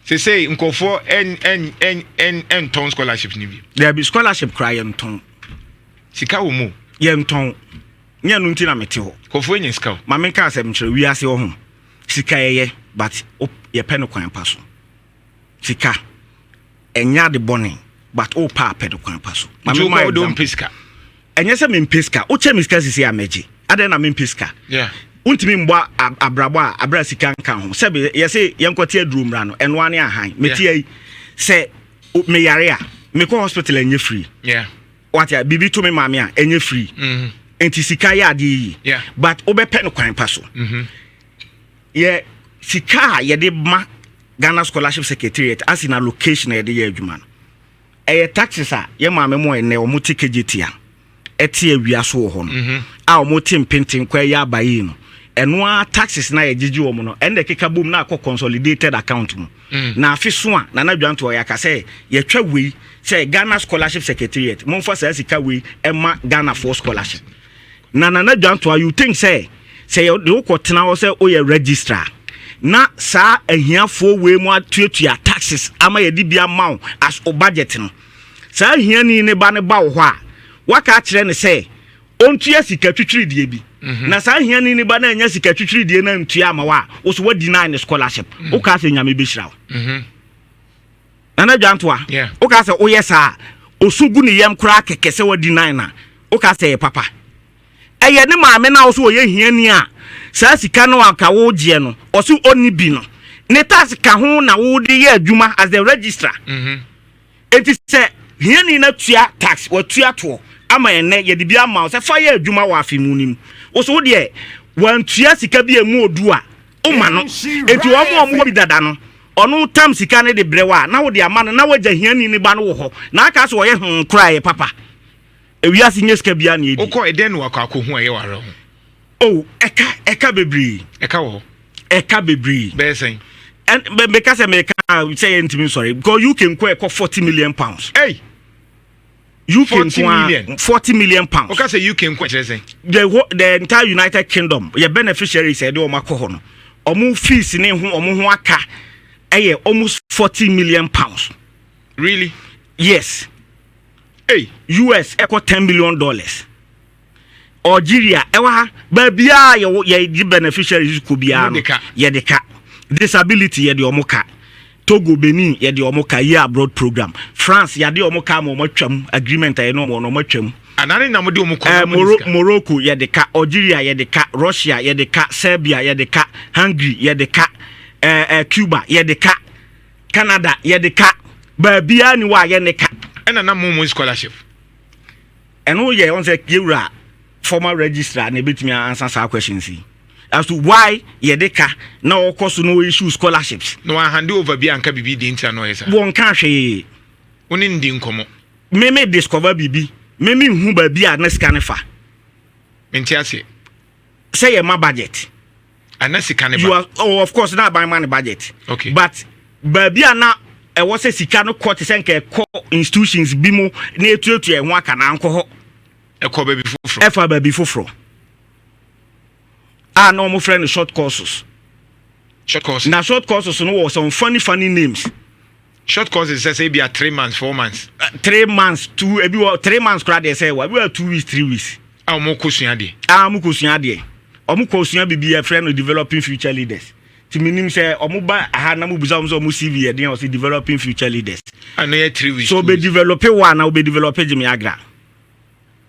say nkofo en ton scholarship ni bi. There be scholarship cry en ton. Sika wo mu. Yen ton. Nya no nti na mete ho. Kofo enye sika. Ma men ka asem kire wi ase ho. Sika ye but ye pe no kwan pa so. Sika enya de bone but o pa pe de kwan pa so. Ma men ma do mpiska. Enye se men piska. O che miska sisi ameji. Ade na men piska. Yeah. Untimi mbo abrabo abra sika nka ho. Se be ye se yenkote aduru mra no eno ane ahan. Meti ai se me yare a me ko hospital enye free. Yeah. What ya bibi to me mama a enye free. Enti sika ya ade. Yeah. But obepe no kwan pa so. Ye sika ye de ma Ghana Scholarship Secretariat as in allocation ye de adwuma no. Eye taxes a ye mama mo ene o muti kejetia. Eti awia so ho no. A o muti mpenten kwa ya abayi no. Eno a taxes na ye gigi wo mo no. Ende keka bom na akọ consolidated account mu. Na afi so a na dwanto ya ka say ye twa wei say Ghana Scholarship Secretariat. Mo fa say sika wei ema Ghana for scholarship. Na dwanto you think say you ko tena wo say o ye registrar. Na sa ahiafo we mu atuatua taxes ama ye di bia maw as o budget no. Sa ahiani ne ba wo ho a waka kire ne say ontua sika twitwiri die bi. Na sa ahiani ne ba na anya sika twitwiri die na ntua ama wa wo so wa deny ne scholarship. O ka say nyame be hira wo. Na dwanto a o ka say o yesa osugu ne yam kura keke say wa deny na o ka say papa. Eye ne maame na wo so ye hiani a sa sika no aka wo je no o so oni bi no ne tax ka ho na wo de ye adwuma as the registrar enti se hiani na tua tax wo tua to ama ene ye de bi ama se fa ye adwuma wa afi mu nim wo so de wan tua sika bi emu odu a o ma no enti wo mo bi dada no onu tam sika ne de brewa na wo de ama no na wo ja hiani ni ba no wo ho na aka so wo ye kra papa ewiase nyeska bia na edi okọ eden no akọ hu aye ware ho. Oh, eka bebri. Eka wo. Eka bebri. Be say. And because I say intimi sorry because you can go 40 million pounds. Hey. You can 40 million pounds. Okay, say you can go say. The entire United Kingdom, your beneficiaries said o makọ no. Omu fees ni hu omu hu aka. Eye almost 40 million pounds. Really? Yes. Hey, US equal $10 million. Algeria ewa babia ye di beneficiaries ko bia no ye de ka disability ye de omoka Togo Benin ye de omoka ye abroad program France ye de omoka mo matwam agreement ye no matwam anane na mo de omoko Morocco ye de ka Algeria ye de ka Russia ye de ka Serbia ye de ka Hungary ye de ka Cuba ye de ka Canada ye de ka babia ni wa ye ne ka na mo scholarship eno ye on say yewura former registrar na betimi answer some questions as to why yedeka na okoso no issue scholarships no hand over bi anka bibi de ntia no yesa won kan hwe oni ndi nkomo me discover bibi me hu ba bi a na sika ne fa ntia se say my budget and na sika ne ba you are of course na by money budget okay but ba bi a na e wo say sika no court senke ko institutions bi mu na etuetu e ho aka na anko ho Eko baby fufro. Efa baby fufro. No my friend short courses. Short courses. Now short courses no some funny names. Short courses say be 3 months, 4 months. 3 months, 3 months crowd they say we are 2 weeks, 3 weeks. Mo kosua de. Mo kosua de. Omo kosua bibi a friend of developing future leaders. Timinim say omo ba aha na mo buza omo CV e den o say developing future leaders. And no 3 weeks. So be develop one now be develop Jimmy Agra.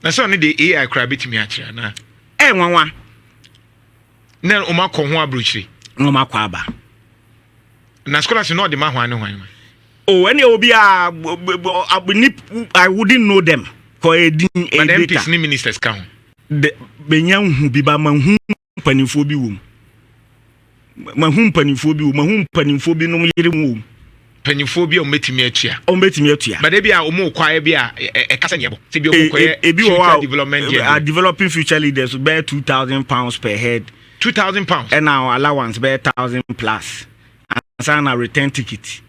Na so ne the AI crab bitimi a kira na nwanwa na o ma ko ho abrochiri no ma kwa aba na scholarship no de ma hwan ne hwan oh any obi I wouldn't know them for a din but MPs ni ministers ka ho de benya hu bi ba ma hu panimfo bi wom ma hu panimfo bi wom ma hu panimfo bi no yire mu panimfo bi o metimi atua but e bia o mo kwae bia e kasa nyebo se bi o mo kwae development developing future leaders bear £2,000 per head £2,000 and our allowance bear 1,000 plus and sign a return ticket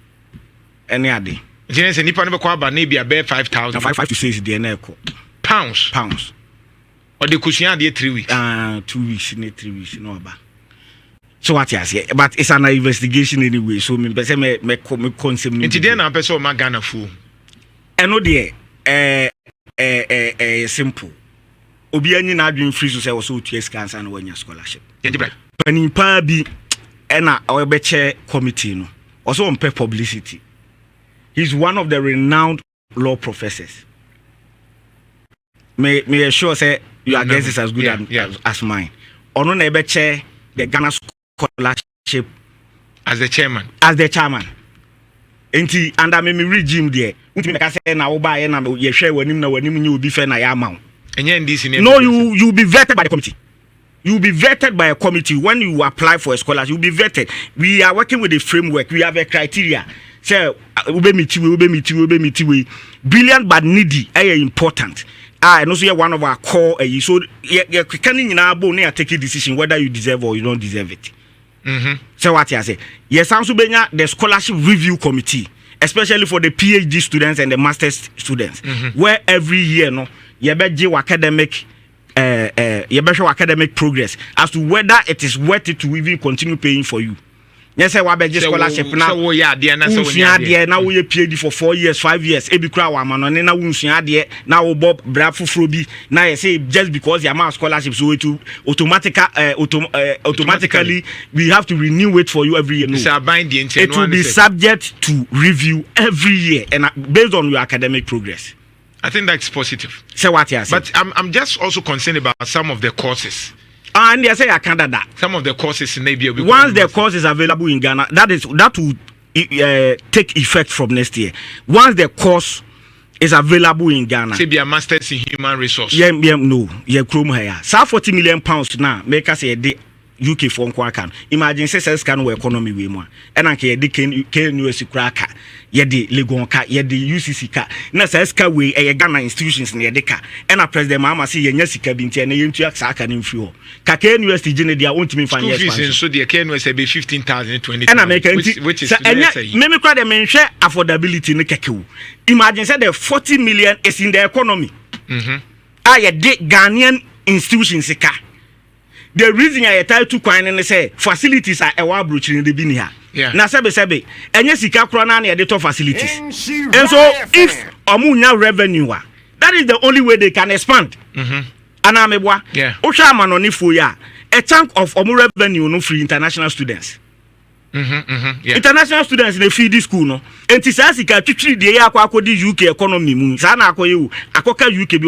any other jense nipa no be kwa ba na bia bear 5,000 5 to 6 the na pounds or the kusua de 3 weeks 2 weeks ne 3 weeks no ba So what you say? But it's an investigation anyway. So me say me concept. Inti dey na person ma Ghana fu. Eno dey simple. Obi anyi na adwin free so say also 2 years cancer na wanya scholarship. Panimpa bi na obeche committee no. Also on publicity. He's one of the renowned law professors. May assure say your guess is as good as mine. Ono na ebeche the Ghana Scholarship as the chairman. Enti under me regime there. Uti me ka say na wo ba ye na ye hwe wanim na wanim nyi obi fe na ya ma. NDC No, you be vetted by the committee. You'll be vetted by a committee when you apply for a scholarship. You'll be vetted. We are working with a framework. We have a criteria. So, brilliant but needy are important. And also one of our core. So, you can take a decision whether you deserve or you don't deserve it. So what I say? Yes, also the scholarship review committee, especially for the PhD students and the master's students, where every year you academic academic progress as to whether it is worth it to even continue paying for you. Yes, I will be scholarship now. So we are there now. Now we PhD for 4 years, 5 years. Ebi kura wa mano. Now we there. Now we Bob Brafu Frobi. Now I say just because you have scholarship, so it automatically we have to renew it for you every year. No. It will be subject to review every year and based on your academic progress. I think that's positive. So what you say? But I'm just also concerned about some of the courses. And they say I can't do that. Some of the courses in ABA. Once the course is available in Ghana, that will take effect from next year. Once the course is available in Ghana, say be a master's in human resource. Chrome here. So 40 million pounds now make us a day. UK for Kwaku. Imagine say can we economy we more. And anke ye KNUS kraka, ye de Legonka, ye de UCC ka. Na says ka we Ghana institutions na ye de ka. And a president Mahama say ye nya sika binti na ye ntu aka na mfio. Ka KNUS gene dia ontimi fan yes. School fees so the KNUS be 15,000 20,000. And America which is me kwa de menhwe affordability ne kekewu. Imagine say the 40 million is in the economy. Ye de Ghanaian institutions ka. The reason I try to coin and say facilities are a wabruch in the binia. Na sebe enye sika kro na na de facilities. And so if omunya revenue that is the only way they can expand. Anamebwa. Osha manoni fo ya a chunk of omu revenue no free international students. International students they feed this school no. Enti sa sika twitwiri de ya akodi UK economy mu. Sa na akoye wo akoka UK bi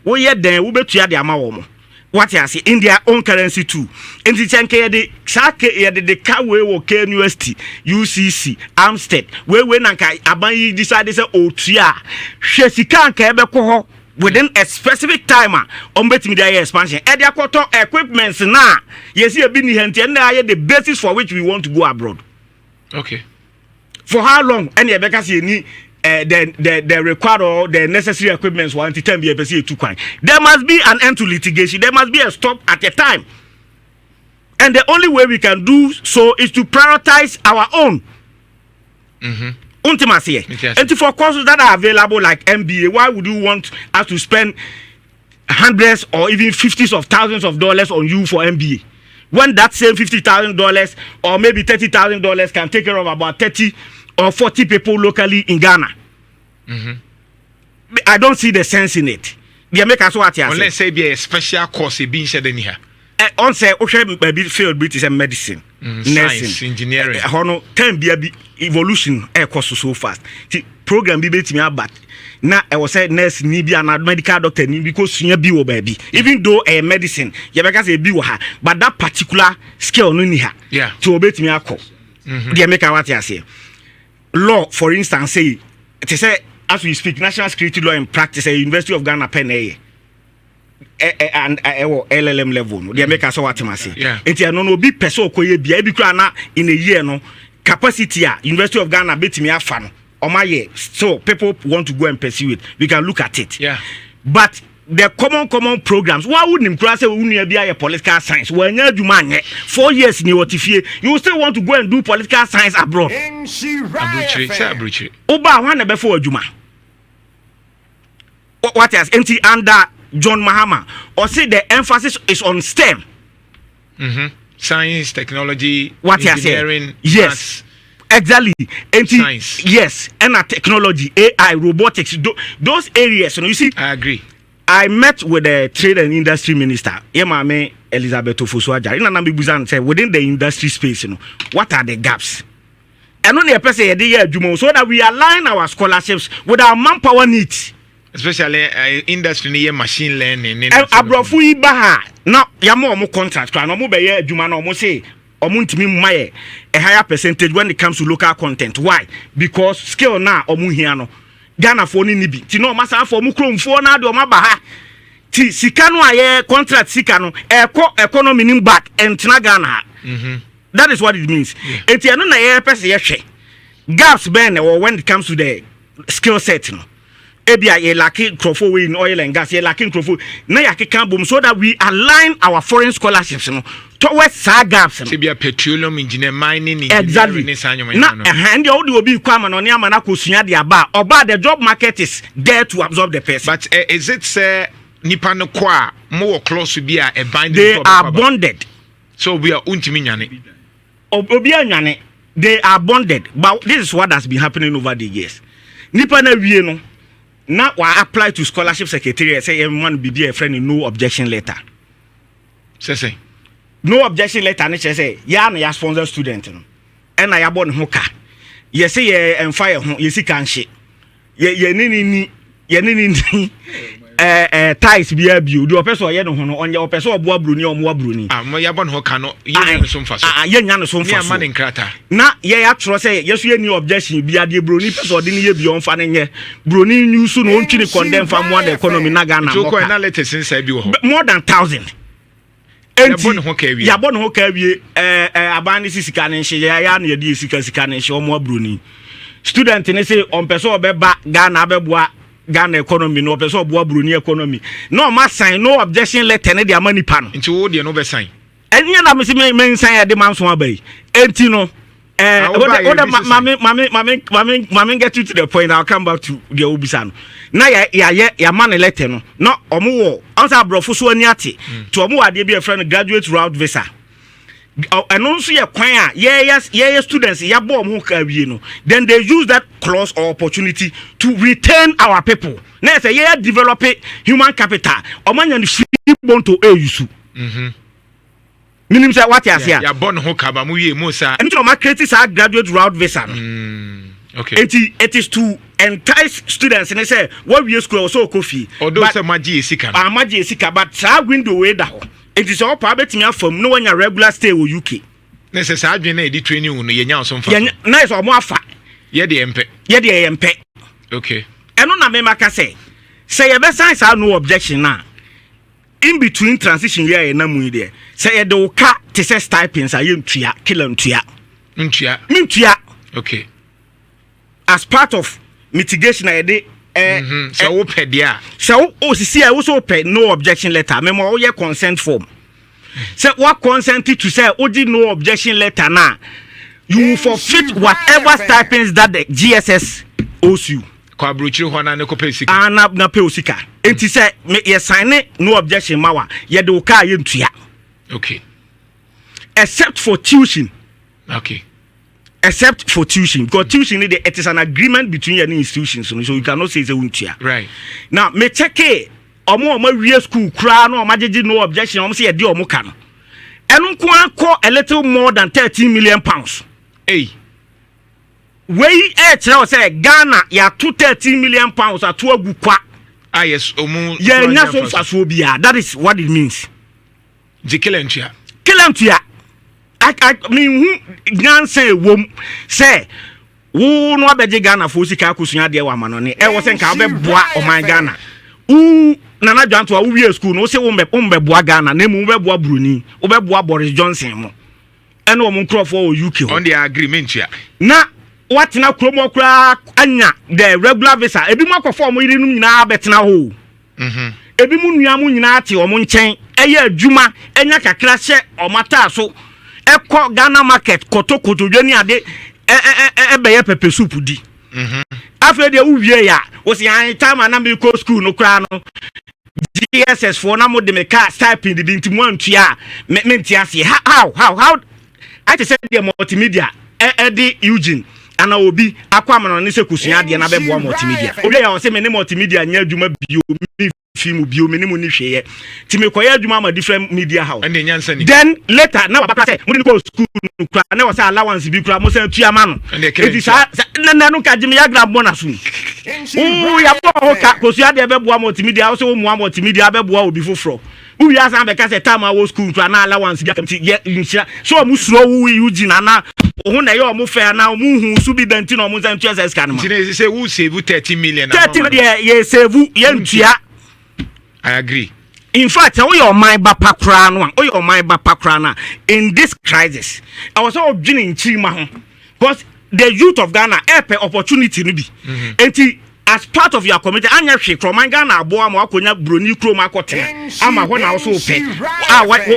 wo ye den wo betua de ama wo mo. What you say in their own currency too. In the chanke the sake the Kawe or KNUST, UCC, Amstead, where nanka abayi decided say otua. Shesika kebe ko within a specific timer on media expansion. Edia koto equipments na yes you been here the basis for which we want to go abroad. Okay. For how long? Any because you need the required or the necessary equipments want to be a too kind. There must be an end to litigation. There must be a stop at a time. And the only way we can do so is to prioritize our own. Ultimacy. And for courses that are available like MBA, why would you want us to spend hundreds or even fifties of thousands of dollars on you for MBA? When that same $50,000 or maybe $30,000 can take care of about 30 or 40 people locally in Ghana. I don't see the sense in it. Let's say be a special course being said in here. On say maybe field British and medicine, science, engineering. Can be evolution course so fast. The program be me about. Now I was say nurse ni be an medical doctor ni because you be baby. Even though a medicine, you because a be but that particular skill no ni ha. Yeah. To obey me akọ. They make what you say. Law, for instance, say it is as we speak, national security law in practice at University of Ghana pen and LLM level. They make us what I say. It's no be person koye bia bi kra na in a year no capacity University of Ghana bet me afan or my year. So people want to go and pursue it. We can look at it. But the common programs, why wouldn't him say we be a political science? When you man 4 years in your TFA, you still want to go and do political science abroad. Oba one before Juma. What else? Under John Mahama, or say the emphasis is on STEM. Science, technology, what engineering, yes. Exactly. Science. Yes, and technology, AI, robotics, those areas. You see, I agree. I met with the trade and industry minister, Yemame Elizabeth Asafo-Agyei. In Anambi Buzan said, within the industry space, what are the gaps? And only a person so that we align our scholarships with our manpower needs. Especially industry near machine learning. Abrofu ibaha now yamo contract. No mo be juma no mo say omuntimi maye a higher percentage when it comes to local content. Why? Because skill na omu hia no Ghana for ni bi ti no masa for mu kromfo na de o ma ba ha ti sika no aye contract sika no economy nim back entina Ghana. That is what it means. Enti eno na ye person ye hwe gaps ben or when it comes to the skill set no ebia ye lacking crofo in oil and gas ye lacking crofo na ya keka bom so that we align our foreign scholarships no towards sa gaps no ebia petroleum engineer mining exactly na and you dey obi kwama no ne amana kosua de aba oba the job market is there to absorb the person. But is it say nipa no kwa more close to be a binding they are bonded, so we are untimi nyane obi anyane they are bonded. But this is what has been happening over the years. Nipa na wie no now I apply to Scholarship Secretariat. Say everyone be a friend in no objection letter. Say no objection letter. And say ya na ya sponsor student no. And I born hoka. You say ye and fire you see can shit. Ye nini ties be abu. Do person ye no hono on your person obo bruni or mo bruni. Mo ya born hoka no ye no so mfa so. Ye nya no so mfa so. Man in krata. Na ye atro say yesu ye new objection bi ade bruni person odi ni ye bi on fa ne nye. Bruni news no ontwi ni condemn fa mo the economy na Ghana. So ko na latest inside bi wo. More than 1,000. Ya born hoka wi. Ya born hoka wi abani sika ne hye ya na ye di sika ne hye o mo bruni. Student ne say on person obeba Ghana abeboa Ghana economy no person obo bruni economy no ma sign no objection letter ne de amani pa no nti wo de no be sign enya na me say me sign ya de man so abai enti no mama get you to the point. I'll come back to the obisa no na ya man letter no no omo wo ansa brofo so ani ate to omo ade bi e friend graduate route visa eno nso ye kwan a ye students ya bo omo ka wie no then they use that clause or opportunity to retain our people na say ye develop human capital omanya no free born to use minim say what you say ya born ho ka ba mu wie mo sa eno no ma create sa graduate route visa no okay it is to entice students and say what we school so coffee although say maji esika maji esika but sa window we da ho. It is all probably me from no one regular stay in UK. Necessary adwene na edi training no ye nya oso mfa. Na is omo afa. Ye de empe. Okay. Eno na me maka say ye be sign say no objection na. In between transition year na mu there. Say ye de ka te say stipends aye ntua, kila ntua. Ntua. Okay. As part of mitigation I dey so wo pɛ dia so sisi I also pay no objection letter memo wo ye consent form say what consent to say o did no objection letter na you forfeit whatever stipends that the GSS owes you kwa brochiri ho na ne ko pay sika na pay sika enti say ye sign no objection mawa ye de o ka ye ntua okay except for tuition okay except for tuition because tuition it is an agreement between any institutions so you cannot say it's a untia right now me check omo wie school kra no omajeje no objection omo say e de omo ka no eno nko akọ a little more than 13 million pounds hey we tell say Ghana ya 13 million pounds ato agu kwa yes omo ya nya so faso bia that is what it means kilentua I mean who say wom say wo no abeje Ghana for sika akosua de wa mano ne e wo se nka obeboa o man Ghana u nana dwanto a wo wie school no se wo mbeboa Ghana na mu beboa Bruni wo beboa Boris Johnson mo ene wo nkrofo o UK on the agreement ya na what na kromo kra anya the regular visa ebi mu akofo mo yiri num nyina betena ho ebi mu nua mu nyina ate o mo nchen eye adwuma enya kakra hye o mata so eko Ghana market koto dwani ade beye pepper soup di afre de wo wie ya wo se an time na me go school no kra no GSS for na mo de me car stipend the into one tia mentiasi how I just said the multimedia Eddie Eugene and obi akwama no ne se kusua de na bebo multimedia obi ya o se me ne multimedia nya adwuma bio me film bio me ne mu ni hweye ti me koya adwuma ma different media house and then later na papa say mo go school kura na was allowance bi kura mo se tuama no edi sa na no ka jimi ya grab bona so ya bo ka kusua de bebo multimedia o se wo mu multimedia bebo obi foforo we ya san be ka say time I was school kura na allowance bi ka so mu suro wu Eugene na ohun na ye o mo fe na mu hu su bi danti na o mo san tua se scan ma you say who save 30 million 30 ye save ye ntua I agree. In fact, we your mind bapakra no we your mind bapakra na in this crisis I was all dreaming chima because the youth of Ghana have opportunity no be as part of your community anya hwe kroman Ghana abo am akonya broni krom akote ama ho na also pe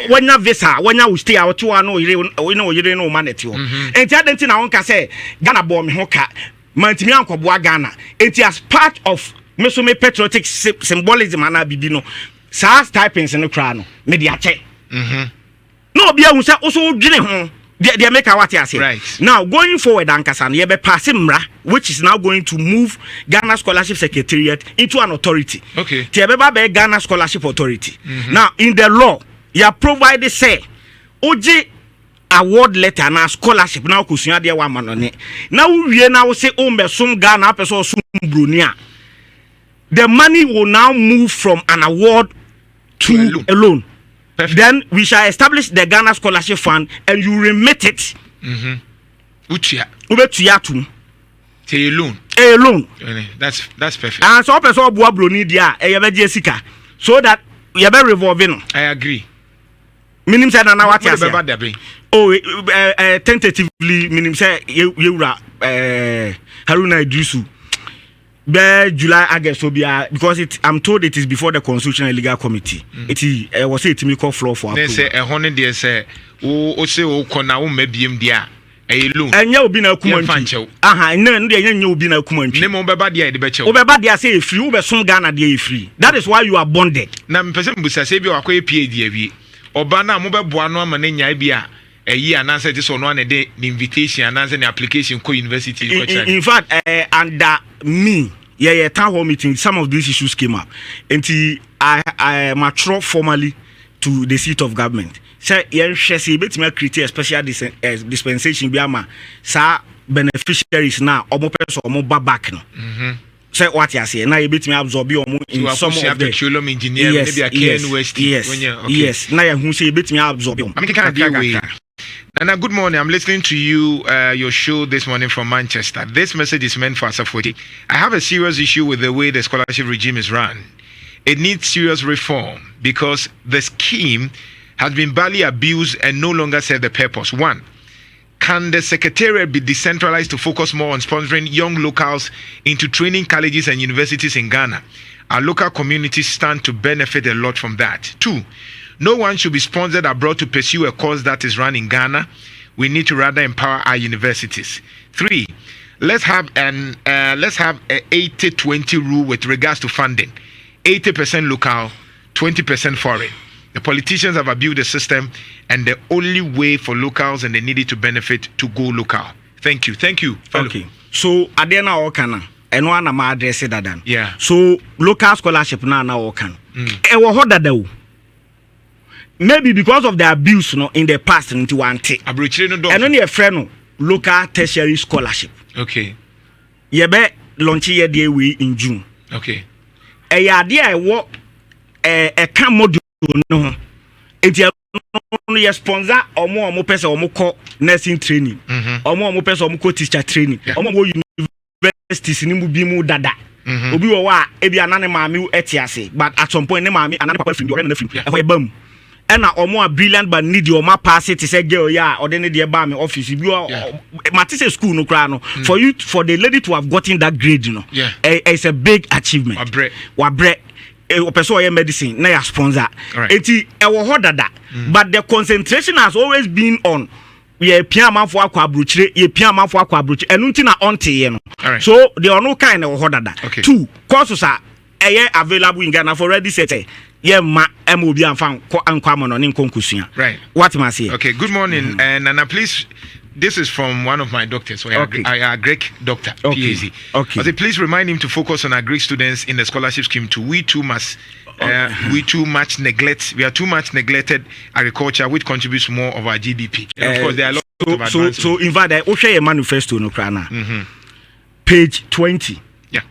wanya visa wanya we stay out to no yire no maneti ho enti adenti na wonka say Ghana bo me ho ka mantimi ankoboa Ghana enti as part of me patriotic symbolism ana bibi no sa stipends no kra no me dia che no bia hu say also dwene ho they make what you say right now going forward ankasa no ye be pass mra which is now going to move Ghana Scholarship Secretariat into an authority okay ti be ba be Ghana Scholarship Authority now in the law you provide say oje award letter na scholarship na okosua de wa manone na wie na wo say o mbesom Ghana person sum broni a the money will now move from an award to a loan. Perfect. Then we shall establish the Ghana Scholarship Fund and you remit it. Utia. Ubetuya to. Say a loan. A loan. That's perfect. And so person boa broni dia e sika so that you be revolving. I agree. Minim say na what you say. Oh tentatively minim say yewura Haruna Idrisu. By July, August, so because I'm told it is before the Constitutional and Legal Committee. It was a typical floor for approval. They say a hundred years say, oh, say, oh, kona maybe dia a loan. And you be na kumancho. Aha, no, you be na kumancho. Nemo baba dia the becho. Obeba dia say free, ube some Ghana dia free. That is why you are bonded. Na person busa say bi wakwe PhD evi. Obana mo be boano ama na nya bia. A year and answer this on one a day, the invitation and answer the application co university. In fact, under me, town hall meeting, some of these issues came up. And I mature formally to the seat of government. Say, yes, create a special dispensation biama, sa beneficiaries now, or more person or more back no. Say what you say, now you bet me absorb you in some of the petroleum engineer, maybe a yes. Now you say you bet me absorb you. Nana, good morning. I'm listening to you, your show this morning from Manchester. This message is meant for Asafo-Agyei. I have a serious issue with the way the scholarship regime is run. It needs serious reform because the scheme has been badly abused and no longer serves the purpose. One, can the Secretariat be decentralized to focus more on sponsoring young locals into training colleges and universities in Ghana? Our local communities stand to benefit a lot from that. Two, no one should be sponsored abroad to pursue a course that is run in Ghana. We need to rather empower our universities. Three, let's have a 80-20 rule with regards to funding. 80% local, 20% foreign. The politicians have abused the system, and the only way for locals and they needed to benefit to go local. Thank you. Fellow. Okay. So adena okana eno ana ma address dadan. Yeah. So local scholarship na okan. E wo hodada. Maybe because of the abuse in the past into one thing. And only a friend local tertiary scholarship. Okay. Yebe launch ye day we in June. Okay. A idea I work a cam module no. It's a sponsor or more person or more nursing training. Or more person or more teacher training. Or more universities in Mubimu dada. Obi wa ebi anane maami etiase but at some point ne maami anane papa free na free e bam e na omo brilliant but need your ma pass it say girl ya or then dey ba me office bi matise school no kra no for the lady to have gotten that grade it's a big achievement wa bre person or medicine na ya sponsor enti e wo ho dada but the concentration has always been on ye piama for akwa abrochire ye piama for akwa abrochire enu nti na onte ye no so the ono kind na wo dada two courses are available in Ghana for already set. Yeah, MOB and found uncommon on inconcusia. Right. What must I say? Okay, good morning. And Nana, please, this is from one of my doctors. So I are Greek doctor, PhD. Okay. I say, please remind him to focus on our Greek students in the scholarship scheme too. We too much neglected agriculture, which contributes more of our GDP. And of course, there are lots of advancements. So in fact, I share a manifesto no krana. Page 20. Yeah.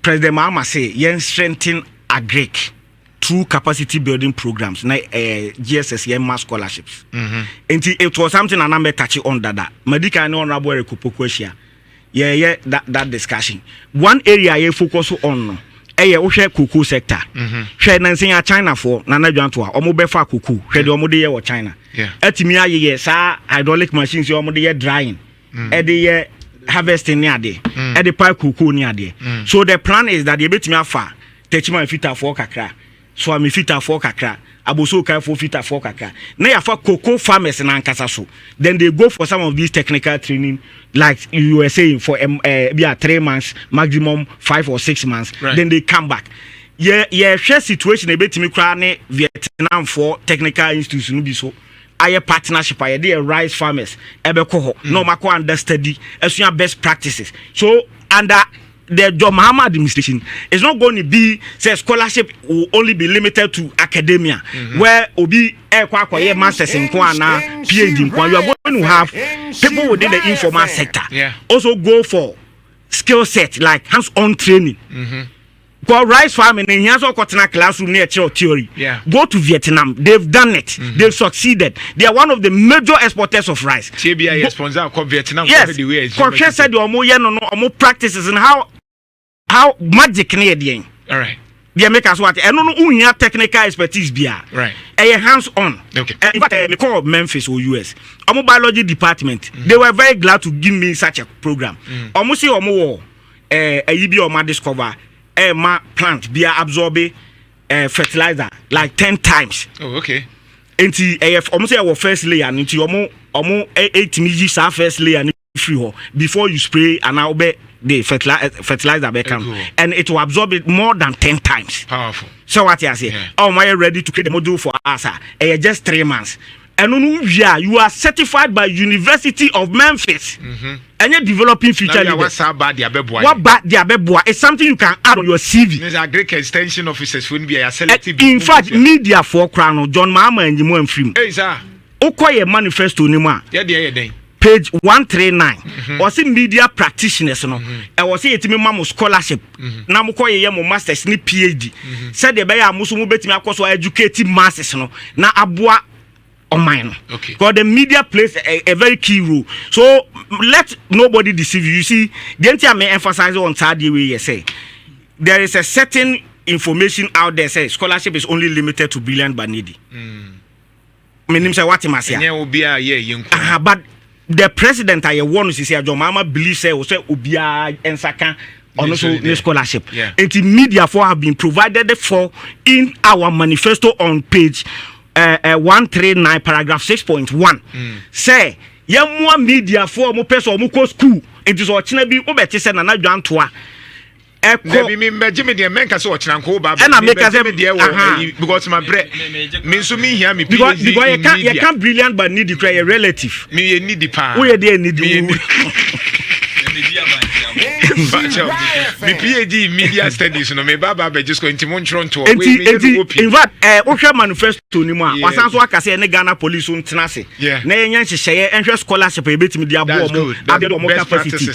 President Mahama say, yen strengthen agric through capacity building programs, na GSS mass scholarships. And it was something I never touch on that. Medical and honorable Rekupokwesia. Yeah, that discussion. One area I focus on. Share cocoa sector. Share Nancy China for Nana Jantua, Omobefa cocoa, share the Omode or China. Etimia ye, sir, hydraulic machines, your Omode drying. Eddie harvesting near day. Eddie pipe cocoa near day. So the plan is that you bet me afar, touch my feet for kakra. So I'm fit for kakra. Aboso kai for fit for kakra. Now for cocoa farmers in Ankasaso. Then they go for some of these technical training, like you were saying, for 3 months, maximum 5 or 6 months. Right. Then they come back. Share situation a bit me cry Vietnam for technical institutions be so. Aye partnership aye dey rice farmers ebeko no mako understudy as best practices. So under the John Mahama administration is not going to be say scholarship will only be limited to academia where obi kwaye masters in Kwana PhD in Kwana. You are going to have people within the informal sector also go for skill set like hands-on training. Go rice farming in here so classroom near theory. Go to Vietnam. They've done it. They've succeeded. They are one of the major exporters of rice. TBI sponsor Vietnam. Yes. Correct said no practices and how magic Canadian. All right. They make us what? And no technical expertise bia. Right. Hands on. Okay. In fact, I call Memphis or US. Omo biology department. They were very glad to give me such a program. Omo see omo yibi omo discover ma plant be absorb fertilizer like 10 times. Oh, okay. Enti omo say our first layer nti omo 8 mg sa first layer free ho before you spray and now be the fertilizer become and it will absorb it more than 10 times. Powerful. So what you say? Oh, am I ready to create the module for us? Just 3 months. And you are certified by University of Memphis. And you're developing future leaders. What bad diabeboa? It's something you can add on your CV. There's a great extension officers wouldn't be a selective. In fact, media for crown John Mahama and Jimo and Film. Hey, sir. Okoye manifesto nima. Yeah. Page 139. Or see media practitioners no. I was say etimi mamu scholarship. Na mo koye mo masters ni PhD. Said the beya musu mo betimi akoso educative masses no. Na aboa online. Okay. Because the media plays a very key role. So let nobody deceive you. You see, the may emphasize on Saturday way you say there is a certain information out there say scholarship is only limited to brilliant but needy. Meaning say what must say. But the president I want to say John Mahama believes say obia ensaka also the scholarship. And the media for have been provided for in our manifesto on page 139 paragraph 6.1 say yamwa media for mo person mo ko school it is ochina bi obeti say na dwantoa maybe me Jimmy the men can so ochina ko ba and I make us because my bread me so me here me because you can't brilliant but need the relative me need the pa we dey need the me PhD in media studies no me baba be just going to Montreal in fact ohwe manifesto ni mu a wasan so aka say ne Ghana police on tenase na yenya hyehyeye enhwe scholarship e betimi dia bo mo ade mo capacity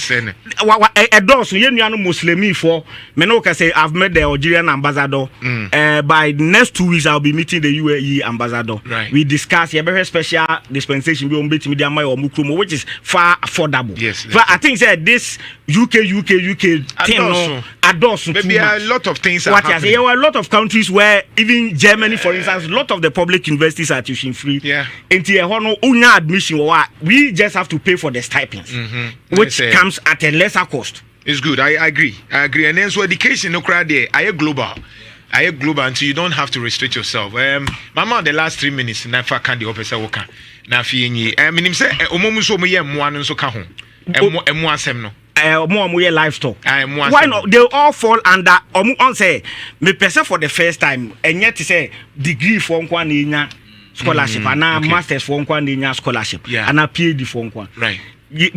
those yenuano muslimi for me no ka say I've met the Algerian ambassador by next 2 weeks I'll be meeting the UAE ambassador. We discuss a special dispensation we on betimi dia mai o mukromo which is far affordable. But I think say this UK thing no adults maybe a lot of things are what happening. There were a lot of countries where even Germany for instance a lot of the public universities are tuition free into admission we just have to pay for the stipends which comes at a lesser cost. It's good. I agree and then so education no crowd there I global until you don't have to restrict yourself. Mama the last 3 minutes na fa can the officer worker na fi enyi minim say omomu so mo ye mmoa no so ka ho emu asem no more livestock. Why not? They all fall under on say me person for the first time and yet to say degree for one scholarship and now masters for one scholarship and a PhD for one. Right. The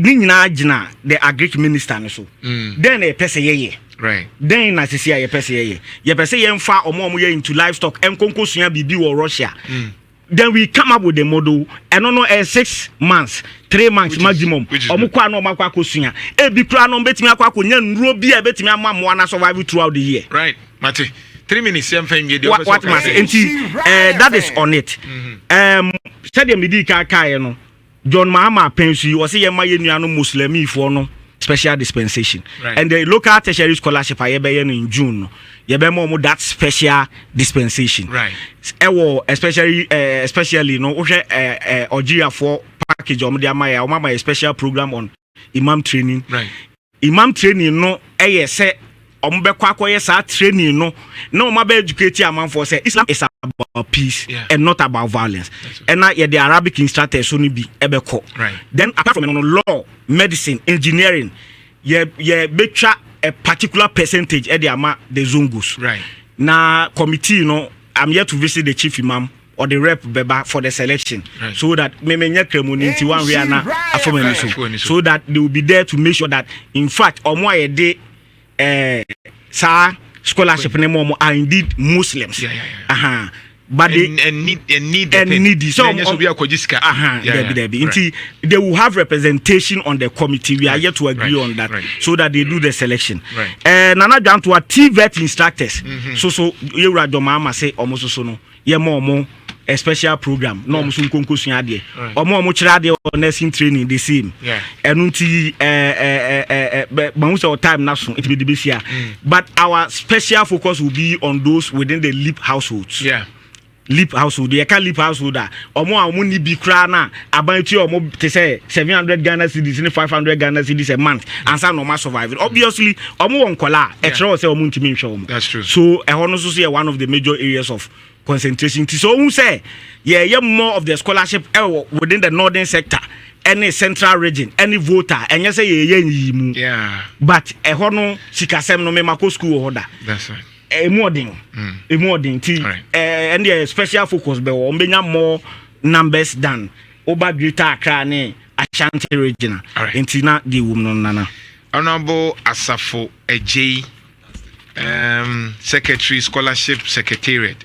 agric minister so. Then a person ye. Right. Then as you see a person ye. Ye person ye far or more into livestock and concourse bibi or Russia. Then we come up with the model and no 6 months, 3 months maximum. Omukwa no makwa kosunya. E bi kra no betimi akwa konya nro bi e betimi ama mo na survive throughout the year. Right. Mate. 3 minutes same thing the what that is on it. Said me di ka no. John Mahama pensu o say ye ma ye nuano Muslimi for no special dispensation. Right. And the local tertiary scholarship ayebe in June. Yebemo that special dispensation. Right. Especially no Ogia for package a special program on imam training. Right. Imam training no say training no mabe educate a man for say Islam is about peace and not about violence. And now the Arabic instructors only be ebeko. Right. Then apart from law, medicine, engineering, betcha a particular percentage at the Zungus. Right. Now committee, I'm here to visit the chief imam or the rep beba for the selection. Right. So that so that they will be there to make sure that in fact or more a day scholarship are indeed Muslims. But they need so they will have representation on the committee. We are yet to agree on that so that they do the selection. Nana down to our TVET instructors. So you are Mahama say almost so no. More a special program. No musun konkursu ade. Omo chira de nursing training the same. And unti time na so it be the besia. But our special focus will be on those within the LEAP households. LEAP household, you can LEAP household that omo ni bi kra na abanti omo te say 700 Ghana cedis 500 Ghana cedis a month and some normal survive. Obviously omo won kola e try say omo ntimi nhwe omo. That's true. So e hono so say one of the major areas of concentration. So who say more of the scholarship within the northern sector, any central region, any voter, and you say but a hono sikasem no memako school order. That's right. A more thing, and the special focus be on more numbers than over Greater Accra ne Ashanti region. Intina the woman nana. Honorable Asafo-Agyei, Secretary, Scholarship Secretariat.